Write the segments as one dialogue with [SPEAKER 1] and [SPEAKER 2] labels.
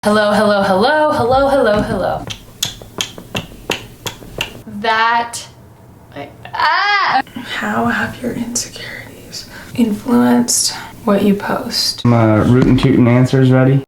[SPEAKER 1] Hello, hello, hello, hello, hello, hello. How have your insecurities influenced what you post?
[SPEAKER 2] Rootin' tootin' answers ready?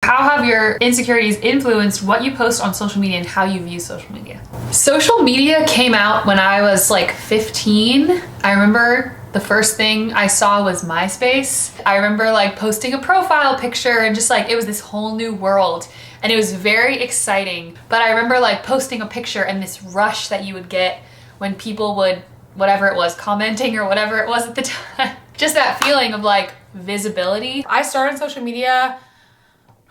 [SPEAKER 1] How have your insecurities influenced what you post on social media and how you view social media? Social media came out when I was like 15. I remember the first thing I saw was MySpace. I remember like posting a profile picture and just like, it was this whole new world and it was very exciting. But I remember like posting a picture and this rush that you would get when people would, whatever it was, commenting or whatever it was at the time. Just that feeling of like visibility. I started social media,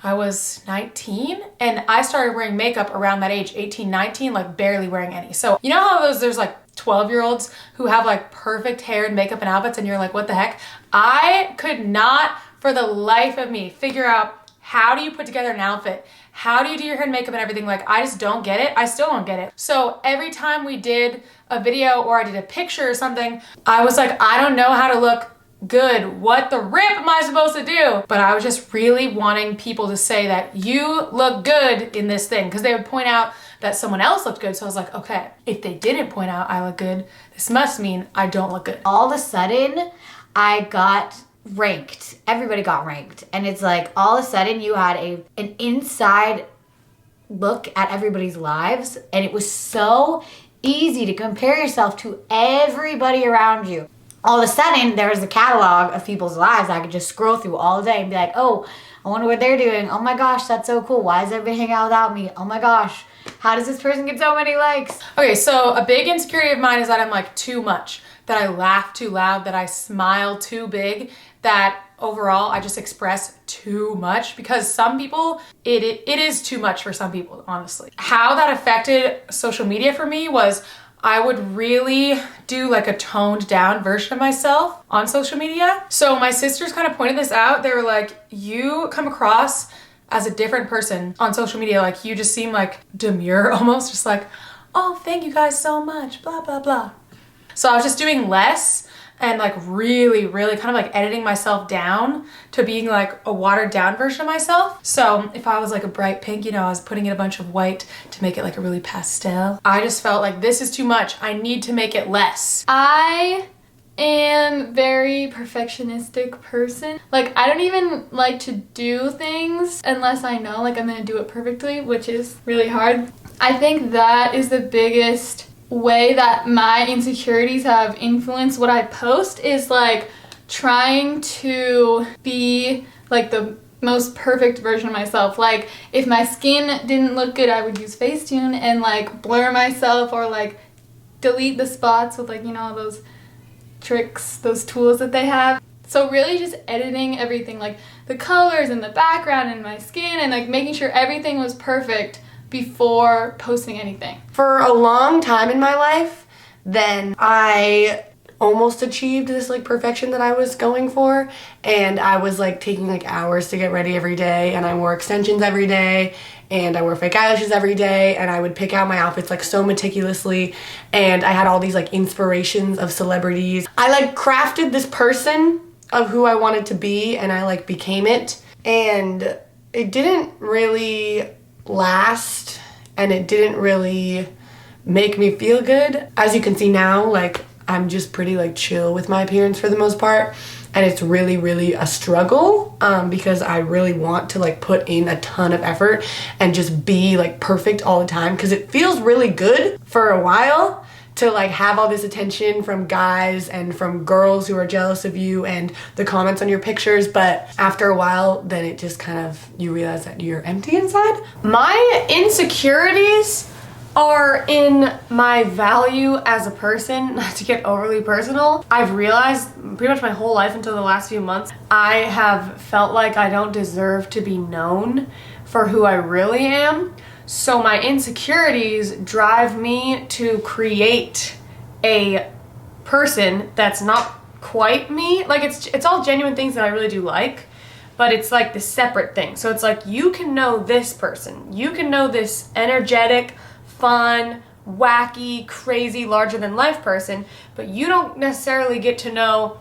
[SPEAKER 1] I was 19 and I started wearing makeup around that age, 18, 19, like barely wearing any. So you know how there's like 12-year-olds who have like perfect hair and makeup and outfits and you're like, what the heck? I could not for the life of me figure out how do you put together an outfit? How do you do your hair and makeup and everything? Like, I just don't get it. I still don't get it. So every time we did a video or I did a picture or something, I was like, I don't know how to look good. What the rip am I supposed to do? But I was just really wanting people to say that you look good in this thing because they would point out that someone else looked good. So I was like, okay, if they didn't point out I look good, this must mean I don't look good.
[SPEAKER 3] All of a sudden, I got ranked. Everybody got ranked. And it's like all of a sudden you had an inside look at everybody's lives. And it was so easy to compare yourself to everybody around you. All of a sudden, there was a catalog of people's lives I could just scroll through all day and be like, oh, I wonder what they're doing. Oh my gosh, that's so cool. Why is everybody hanging out without me? Oh my gosh, how does this person get so many likes?
[SPEAKER 1] Okay, so a big insecurity of mine is that I'm like too much, that I laugh too loud, that I smile too big, that overall I just express too much because some people, it is too much for some people, honestly. How that affected social media for me was I would really do like a toned down version of myself on social media. So my sisters kind of pointed this out. They were like, you come across as a different person on social media. Like you just seem like demure almost, just like, oh, thank you guys so much, blah, blah, blah. So I was just doing less and like really kind of like editing myself down to being like a watered down version of myself. So if I was like a bright pink, you know, I was putting in a bunch of white to make it like a really pastel. I just felt like this is too much. I need to make it less. I am very perfectionistic person. Like I don't even like to do things unless I know like I'm gonna do it perfectly, which is really hard. I think that is the biggest way that my insecurities have influenced what I post is like trying to be like the most perfect version of myself. Like if my skin didn't look good, I would use Facetune and like blur myself or like delete the spots with like, you know, those tricks, those tools that they have. So really just editing everything, like the colors and the background and my skin and like making sure everything was perfect before posting anything.
[SPEAKER 4] For a long time in my life, then I almost achieved this like perfection that I was going for, and I was like taking like hours to get ready every day, and I wore extensions every day, and I wore fake eyelashes every day, and I would pick out my outfits like so meticulously, and I had all these like inspirations of celebrities. I like crafted this person of who I wanted to be, and I like became it, and it didn't really last and it didn't really make me feel good. As you can see now, like I'm just pretty like chill with my appearance for the most part, and it's really a struggle because I really want to like put in a ton of effort and just be like perfect all the time because it feels really good for a while to like have all this attention from guys and from girls who are jealous of you and the comments on your pictures, but after a while then it just kind of, you realize that you're empty inside. My insecurities are in my value as a person. Not to get overly personal, I've realized pretty much my whole life until the last few months, I have felt like I don't deserve to be known for who I really am. So my insecurities drive me to create a person that's not quite me. Like it's all genuine things that I really do like, but it's like the separate thing. So it's like you can know this person. You can know this energetic, fun, wacky, crazy, larger than life person, but you don't necessarily get to know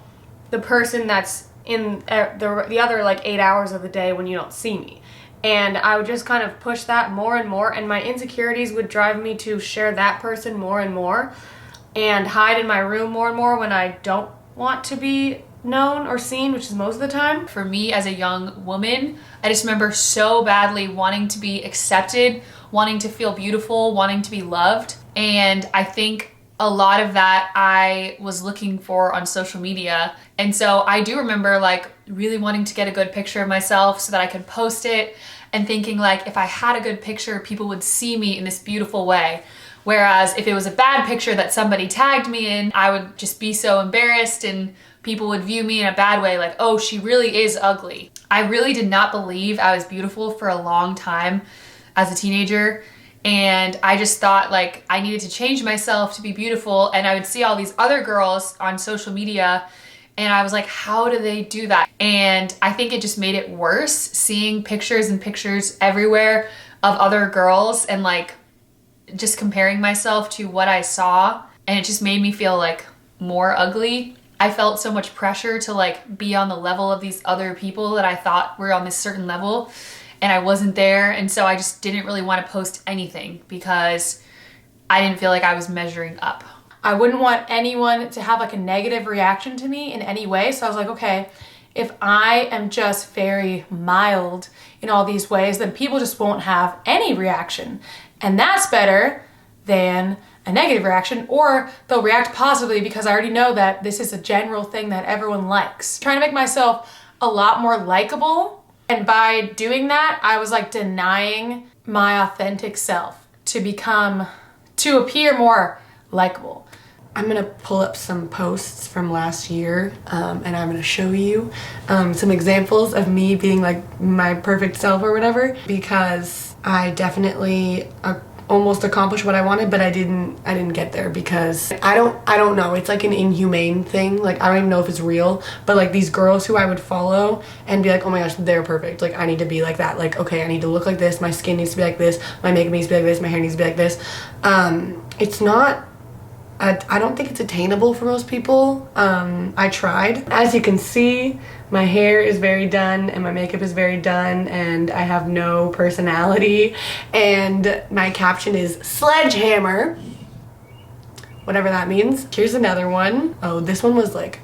[SPEAKER 4] the person that's
[SPEAKER 5] in the other like 8 hours of the day when you don't see me. And I would just kind of push that more and more, and my insecurities would drive me to share that person more and more and hide in my room more and more when I don't want to be known or seen, which is most of the time.
[SPEAKER 1] For me as a young woman, I just remember so badly wanting to be accepted, wanting to feel beautiful, wanting to be loved. And I think a lot of that I was looking for on social media. And so I do remember like really wanting to get a good picture of myself so that I could post it, and thinking like if I had a good picture, people would see me in this beautiful way. Whereas if it was a bad picture that somebody tagged me in, I would just be so embarrassed and people would view me in a bad way, like, oh, she really is ugly. I really did not believe I was beautiful for a long time as a teenager. And I just thought like I needed to change myself to be beautiful. And I would see all these other girls on social media and I was like, how do they do that? And I think it just made it worse, seeing pictures and pictures everywhere of other girls and like just comparing myself to what I saw. And it just made me feel like more ugly. I felt so much pressure to like be on the level of these other people that I thought were on this certain level, and I wasn't there. And so I just didn't really want to post anything because I didn't feel like I was measuring up.
[SPEAKER 5] I wouldn't want anyone to have like a negative reaction to me in any way. So I was like, okay, if I am just very mild in all these ways, then people just won't have any reaction. And that's better than a negative reaction, or they'll react positively because I already know that this is a general thing that everyone likes. Trying to make myself a lot more likable. And by doing that, I was like denying my authentic self to appear more likable.
[SPEAKER 4] I'm gonna pull up some posts from last year, and I'm gonna show you some examples of me being like my perfect self or whatever, because I definitely almost accomplished what I wanted, but I didn't get there because I don't know, it's like an inhumane thing. Like I don't even know if it's real, but like these girls who I would follow and be like, oh my gosh, they're perfect, like I need to be like that, like okay, I need to look like this, my skin needs to be like this, my makeup needs to be like this, my hair needs to be like this. It's not, I don't think it's attainable for most people. I tried. As you can see, my hair is very done and my makeup is very done and I have no personality, and my caption is sledgehammer, whatever that means. Here's another one. Oh, this one was like,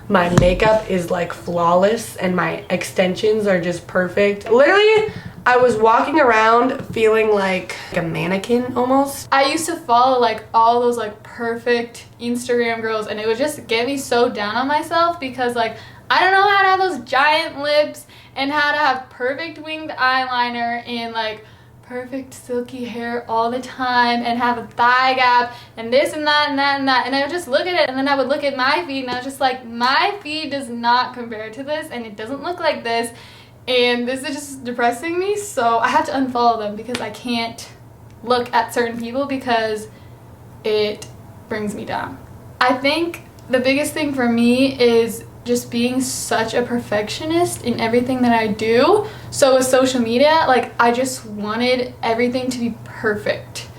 [SPEAKER 4] my makeup is like flawless and my extensions are just perfect. Literally, I was walking around feeling like a mannequin almost.
[SPEAKER 6] I used to follow like all those like perfect Instagram girls, and it would just get me so down on myself because like I don't know how to have those giant lips and how to have perfect winged eyeliner and like perfect silky hair all the time and have a thigh gap and this and that and that and that. And I would just look at it, and then I would look at my feed and I was just like, my feed does not compare to this and it doesn't look like this. And this is just depressing me, so I had to unfollow them because I can't look at certain people because it brings me down. I think the biggest thing for me is just being such a perfectionist in everything that I do. So with social media, like I just wanted everything to be perfect.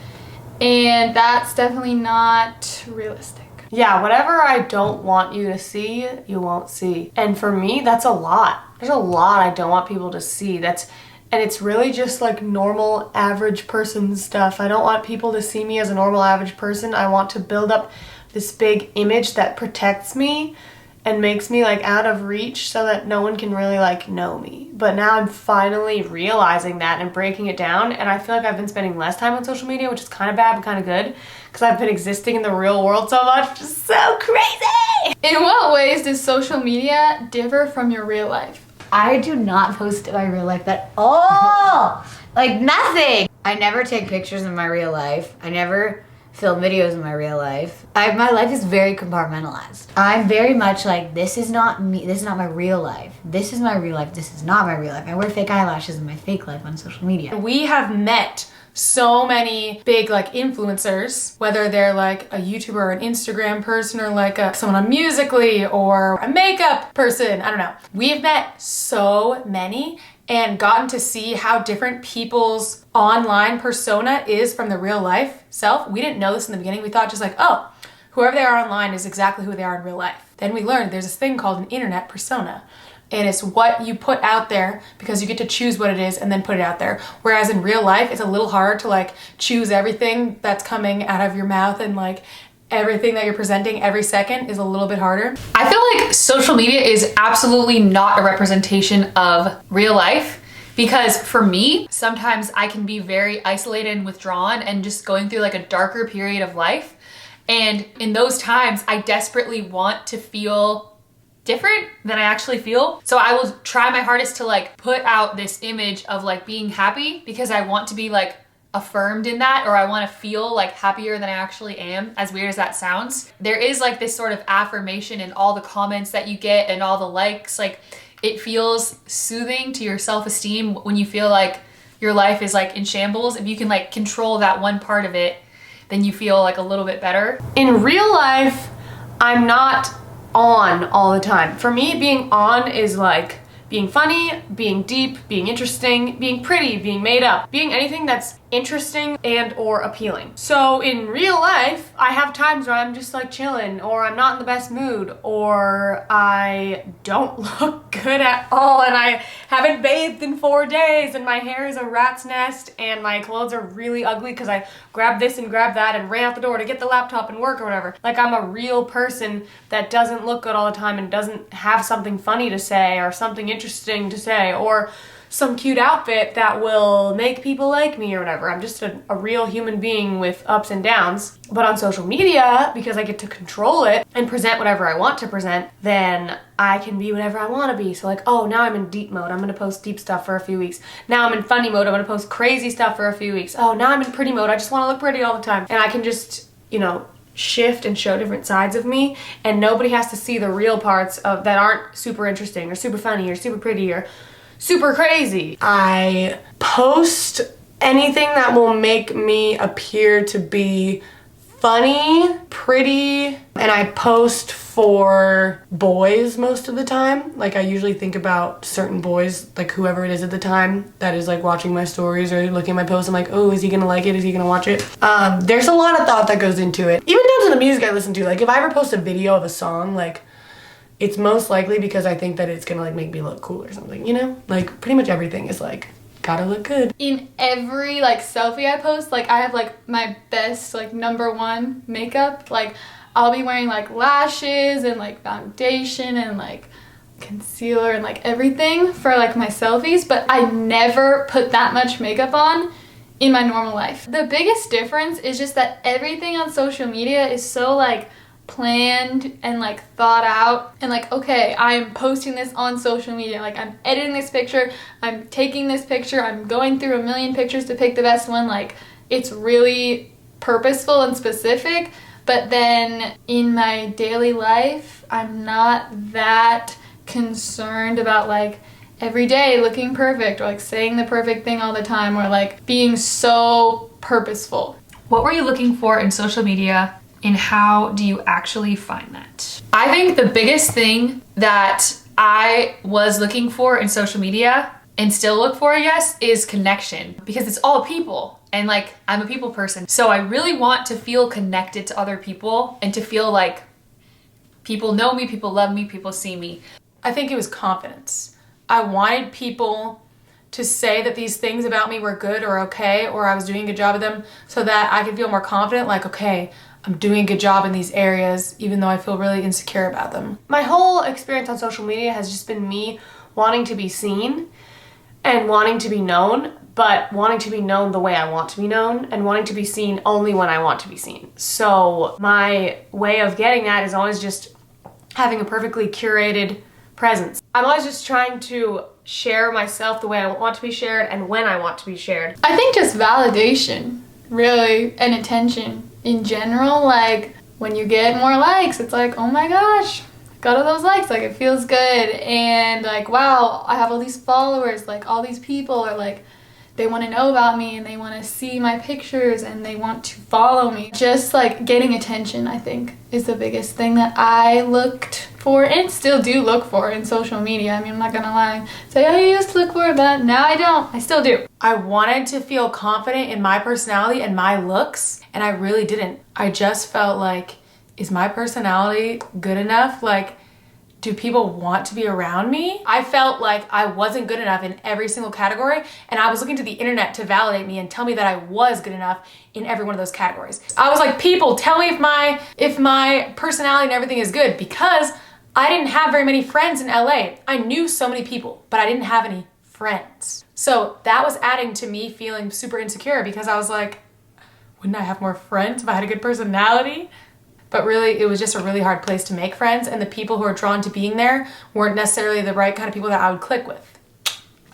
[SPEAKER 6] And that's definitely not realistic.
[SPEAKER 5] Yeah, whatever I don't want you to see, you won't see. And for me, that's a lot. There's a lot I don't want people to see. And it's really just like normal average person stuff. I don't want people to see me as a normal average person. I want to build up this big image that protects me and makes me like out of reach so that no one can really like know me. But now I'm finally realizing that and breaking it down, and I feel like I've been spending less time on social media, which is kind of bad but kind of good, because I've been existing in the real world so much, which is so crazy!
[SPEAKER 6] In what ways does social media differ from your real life?
[SPEAKER 3] I do not post my real life at all. Like nothing. I never take pictures of my real life. I never film videos of my real life. My life is very compartmentalized. I'm very much like, this is not me, this is not my real life. This is my real life, this is not my real life. I wear fake eyelashes in my fake life on social media.
[SPEAKER 5] We have met so many big like influencers, whether they're like a YouTuber or an Instagram person or like someone on Musical.ly or a makeup person, I don't know. We've met so many and gotten to see how different people's online persona is from the real life self. We didn't know this in the beginning. We thought just like, oh, whoever they are online is exactly who they are in real life. Then we learned there's this thing called an internet persona,
[SPEAKER 1] and it's what you put out there because you get to choose what it is and then put it out there. Whereas in real life, it's a little hard to like choose everything that's coming out of your mouth, and like everything that you're presenting every second is a little bit harder.
[SPEAKER 7] I feel like social media is absolutely not a representation of real life, because for me, sometimes I can be very isolated and withdrawn and just going through like a darker period of life. And in those times, I desperately want to feel different than I actually feel. So I will try my hardest to like put out this image of like being happy because I want to be like affirmed in that, or I want to feel like happier than I actually am, as weird as that sounds. There is like this sort of affirmation in all the comments that you get and all the likes. Like it feels soothing to your self-esteem when you feel like your life is like in shambles. If you can like control that one part of it, then you feel like a little bit better.
[SPEAKER 5] In real life, I'm not on all the time. For me, being on is like being funny, being deep, being interesting, being pretty, being made up, being anything that's interesting and or appealing. So in real life, I have times where I'm just like chilling, or I'm not in the best mood, or I don't look good at all, and I haven't bathed in 4 days, and my hair is a rat's nest, and my clothes are really ugly because I grabbed this and grabbed that and ran out the door to get the laptop and work or whatever. Like I'm a real person that doesn't look good all the time and doesn't have something funny to say or something interesting to say or some cute outfit that will make people like me or whatever. I'm just a real human being with ups and downs. But on social media, because I get to control it and present whatever I want to present, then I can be whatever I want to be. So like, oh, now I'm in deep mode. I'm going to post deep stuff for a few weeks. Now I'm in funny mode. I'm going to post crazy stuff for a few weeks. Oh, now I'm in pretty mode. I just want to look pretty all the time. And I can just, you know, shift and show different sides of me, and nobody has to see the real parts of that aren't super interesting or super funny or super pretty or super crazy. I post anything that will make me appear to be funny, pretty, and I post for boys most of the time. Like I usually think about certain boys, like whoever it is at the time that is like watching my stories or looking at my posts. I'm like, oh, is he gonna like it? Is he gonna watch it? There's a lot of thought that goes into it. Even down to the music I listen to. Like if I ever post a video of a song, like it's most likely because I think that it's gonna like make me look cool or something, you know? Like pretty much everything is like, gotta look good.
[SPEAKER 6] In every like selfie I post, like I have like my best like #1 makeup. Like I'll be wearing like lashes and like foundation and like concealer and like everything for like my selfies, but I never put that much makeup on in my normal life. The biggest difference is just that everything on social media is so like planned and like thought out, and like, okay, I'm posting this on social media, like I'm editing this picture, I'm taking this picture, I'm going through a million pictures to pick the best one. Like it's really purposeful and specific. But then in my daily life, I'm not that concerned about like every day looking perfect or like saying the perfect thing all the time or like being so purposeful.
[SPEAKER 7] What were you looking for in social media, and how do you actually find that? I think the biggest thing that I was looking for in social media, and still look for, I guess, is connection, because it's all people. And like, I'm a people person. So I really want to feel connected to other people and to feel like people know me, people love me, people see me.
[SPEAKER 1] I think it was confidence. I wanted people to say that these things about me were good or okay, or I was doing a good job of them, so that I could feel more confident, like, okay, I'm doing a good job in these areas, even though I feel really insecure about them.
[SPEAKER 5] My whole experience on social media has just been me wanting to be seen and wanting to be known, but wanting to be known the way I want to be known and wanting to be seen only when I want to be seen. So my way of getting that is always just having a perfectly curated presence. I'm always just trying to share myself the way I want to be shared and when I want to be shared.
[SPEAKER 6] I think just validation, really, and attention in general. Like when you get more likes, it's like, oh my gosh, got all those likes, like it feels good. And like, wow, I have all these followers, like all these people are like, they want to know about me and they want to see my pictures and they want to follow me. Just like getting attention, I think, is the biggest thing that I looked for and still do look for in social media. I mean, I'm not gonna lie, say I used to look for it, but now I don't. I still do.
[SPEAKER 1] I wanted to feel confident in my personality and my looks, and I really didn't. I just felt like, is my personality good enough? Like, do people want to be around me? I felt like I wasn't good enough in every single category, and I was looking to the internet to validate me and tell me that I was good enough in every one of those categories. I was like, people, tell me if my personality and everything is good, because I didn't have very many friends in LA. I knew so many people, but I didn't have any friends. So that was adding to me feeling super insecure, because I was like, wouldn't I have more friends if I had a good personality? But really, it was just a really hard place to make friends, and the people who are drawn to being there weren't necessarily the right kind of people that I would click with.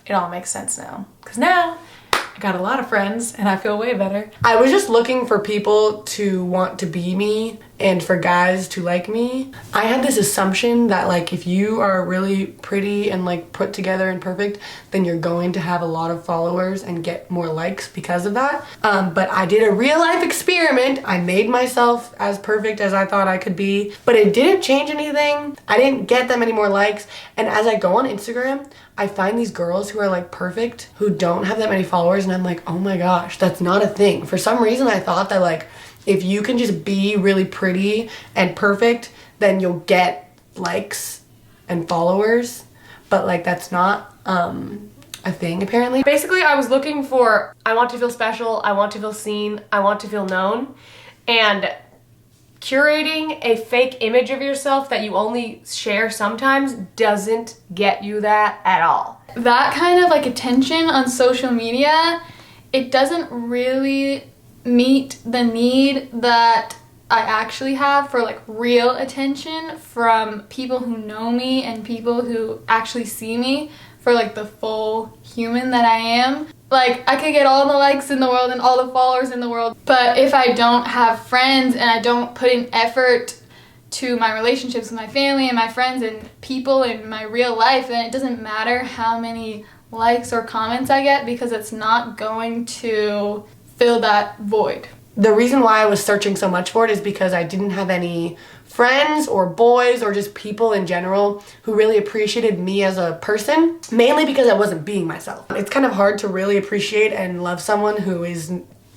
[SPEAKER 1] It all makes sense now, because now I got a lot of friends and I feel way better.
[SPEAKER 4] I was just looking for people to want to be me and for guys to like me. I had this assumption that like if you are really pretty and like put together and perfect, then you're going to have a lot of followers and get more likes because of that. But I did a real life experiment. I made myself as perfect as I thought I could be, but it didn't change anything. I didn't get that many more likes. And as I go on Instagram, I find these girls who are like perfect, who don't have that many followers, and I'm like, oh my gosh, that's not a thing. For some reason, I thought that like, if you can just be really pretty and perfect, then you'll get likes and followers. But like, that's not a thing apparently.
[SPEAKER 5] Basically, I was looking for, I want to feel special, I want to feel seen, I want to feel known, and curating a fake image of yourself that you only share sometimes doesn't get you that at all.
[SPEAKER 6] That kind of like attention on social media, it doesn't really meet the need that I actually have for like real attention from people who know me and people who actually see me for like the full human that I am. Like, I could get all the likes in the world and all the followers in the world, but if I don't have friends and I don't put in effort to my relationships with my family and my friends and people in my real life, then it doesn't matter how many likes or comments I get, because it's not going to fill that void.
[SPEAKER 4] The reason why I was searching so much for it is because I didn't have any friends or boys or just people in general who really appreciated me as a person, mainly because I wasn't being myself. It's kind of hard to really appreciate and love someone who is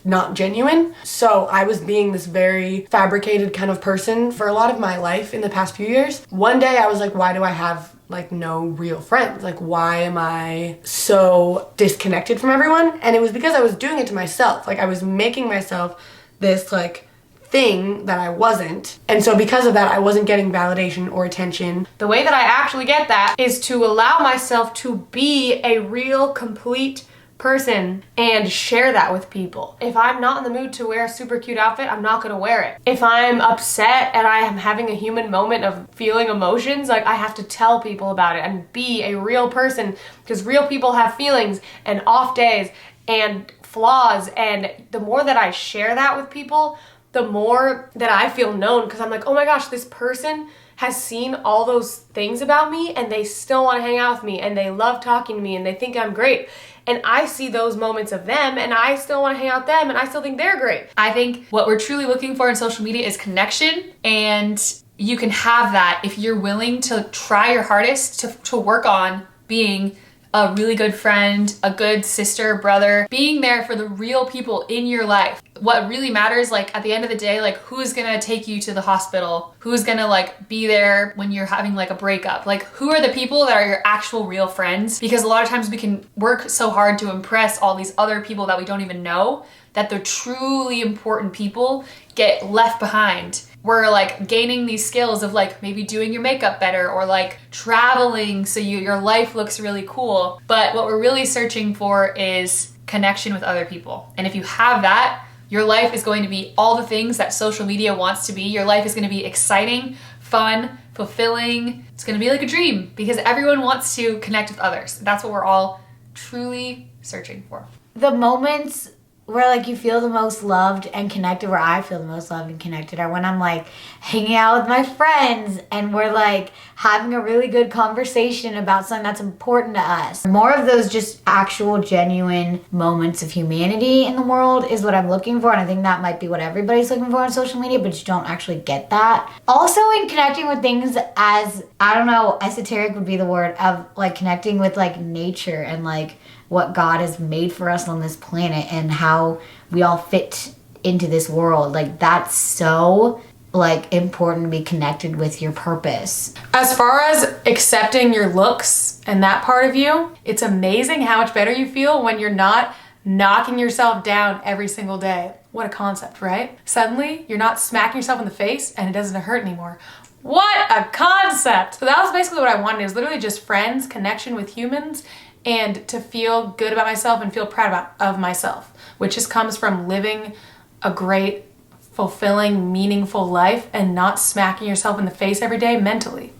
[SPEAKER 4] not genuine. So I was being this very fabricated kind of person for a lot of my life in the past few years. One day I was like, why do I have like no real friends? Like, why am I so disconnected from everyone? And it was because I was doing it to myself. Like, I was making myself this like thing that I wasn't. And so because of that, I wasn't getting validation or attention.
[SPEAKER 5] The way that I actually get that is to allow myself to be a real, complete person and share that with people. If I'm not in the mood to wear a super cute outfit, I'm not gonna wear it. If I'm upset and I am having a human moment of feeling emotions, like, I have to tell people about it and be a real person, because real people have feelings and off days and flaws, and the more that I share that with people, the more that I feel known, because I'm like, oh my gosh, this person has seen all those things about me and they still want to hang out with me and they love talking to me and they think I'm great. And I see those moments of them and I still want to hang out with them and I still think they're great.
[SPEAKER 7] I think what we're truly looking for in social media is connection, and you can have that if you're willing to try your hardest to work on being a really good friend, a good sister, brother, being there for the real people in your life. What really matters, like, at the end of the day, like, who's gonna take you to the hospital? Who's gonna like be there when you're having like a breakup? Like, who are the people that are your actual real friends? Because a lot of times we can work so hard to impress all these other people that we don't even know, that the truly important people get left behind. We're like gaining these skills of like maybe doing your makeup better or like traveling so your life looks really cool. But what we're really searching for is connection with other people. And if you have that, your life is going to be all the things that social media wants to be. Your life is going to be exciting, fun, fulfilling. It's going to be like a dream, because everyone wants to connect with others. That's what we're all truly searching for.
[SPEAKER 3] The moments where like you feel the most loved and connected, where I feel the most loved and connected, are when I'm like hanging out with my friends and we're like having a really good conversation about something that's important to us. More of those just actual genuine moments of humanity in the world is what I'm looking for, and I think that might be what everybody's looking for on social media, but you don't actually get that. Also, in connecting with things, as I don't know, esoteric would be the word, of like connecting with like nature and like what God has made for us on this planet and how we all fit into this world. Like, that's so like important to be connected with your purpose.
[SPEAKER 1] As far as accepting your looks and that part of you, it's amazing how much better you feel when you're not knocking yourself down every single day. What a concept, right? Suddenly, you're not smacking yourself in the face and it doesn't hurt anymore. What a concept! So that was basically what I wanted. It was literally just friends, connection with humans, and to feel good about myself and feel proud of myself, which just comes from living a great, fulfilling, meaningful life and not smacking yourself in the face every day mentally.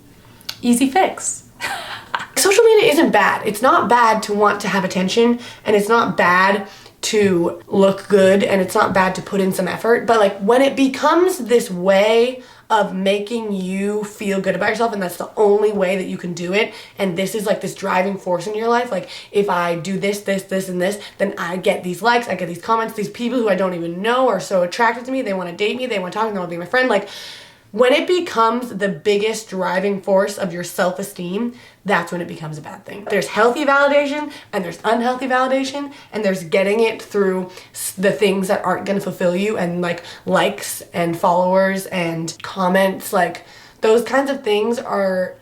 [SPEAKER 1] Easy fix.
[SPEAKER 4] Social media isn't bad. It's not bad to want to have attention, and it's not bad to look good, and it's not bad to put in some effort. But like when it becomes this way of making you feel good about yourself, and that's the only way that you can do it, and this is like this driving force in your life, like if I do this, and this, then I get these likes, I get these comments, these people who I don't even know are so attracted to me, they want to date me, they want to talk to me, they want to be my friend. Like when it becomes the biggest driving force of your self-esteem, that's when it becomes a bad thing. There's healthy validation and there's unhealthy validation, and there's getting it through the things that aren't going to fulfill you, and like likes and followers and comments, like those kinds of things are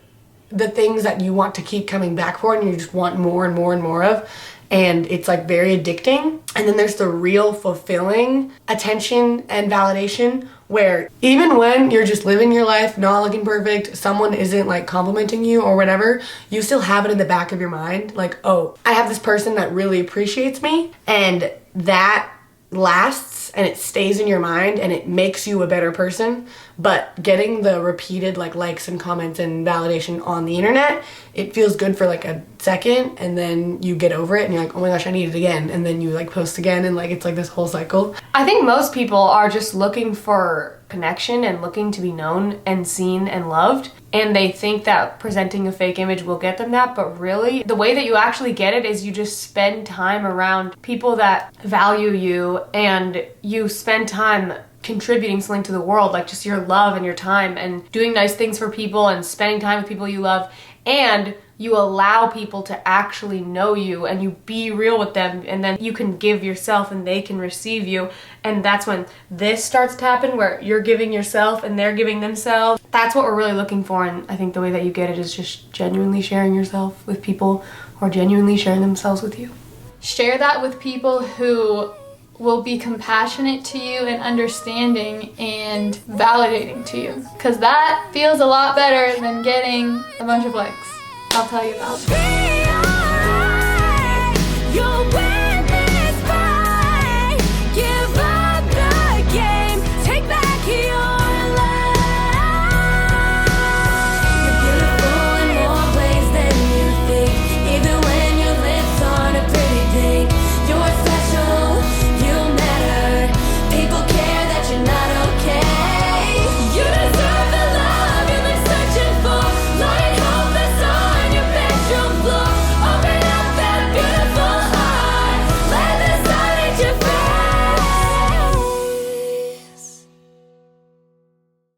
[SPEAKER 4] the things that you want to keep coming back for, and you just want more and more and more of. And it's like very addicting. And then there's the real fulfilling attention and validation, where even when you're just living your life, not looking perfect, someone isn't like complimenting you or whatever, you still have it in the back of your mind, like, oh, I have this person that really appreciates me, and that lasts and it stays in your mind and it makes you a better person. But getting the repeated like likes and comments and validation on the internet, it feels good for like a second, and then you get over it and you're like, oh my gosh, I need it again, and then you like post again, and like it's like this whole cycle.
[SPEAKER 5] I think most people are just looking for connection and looking to be known and seen and loved, and they think that presenting a fake image will get them that, but really the way that you actually get it is you just spend time around people that value you, and you spend time contributing something to the world, like just your love and your time and doing nice things for people and spending time with people you love, and you allow people to actually know you and you be real with them, and then you can give yourself and they can receive you. And that's when this starts to happen, where you're giving yourself and they're giving themselves. That's what we're really looking for, and I think the way that you get it is just genuinely sharing yourself with people who are genuinely sharing themselves with you.
[SPEAKER 6] Share that with people who will be compassionate to you and understanding and validating to you, because that feels a lot better than getting a bunch of likes. I'll tell you about it.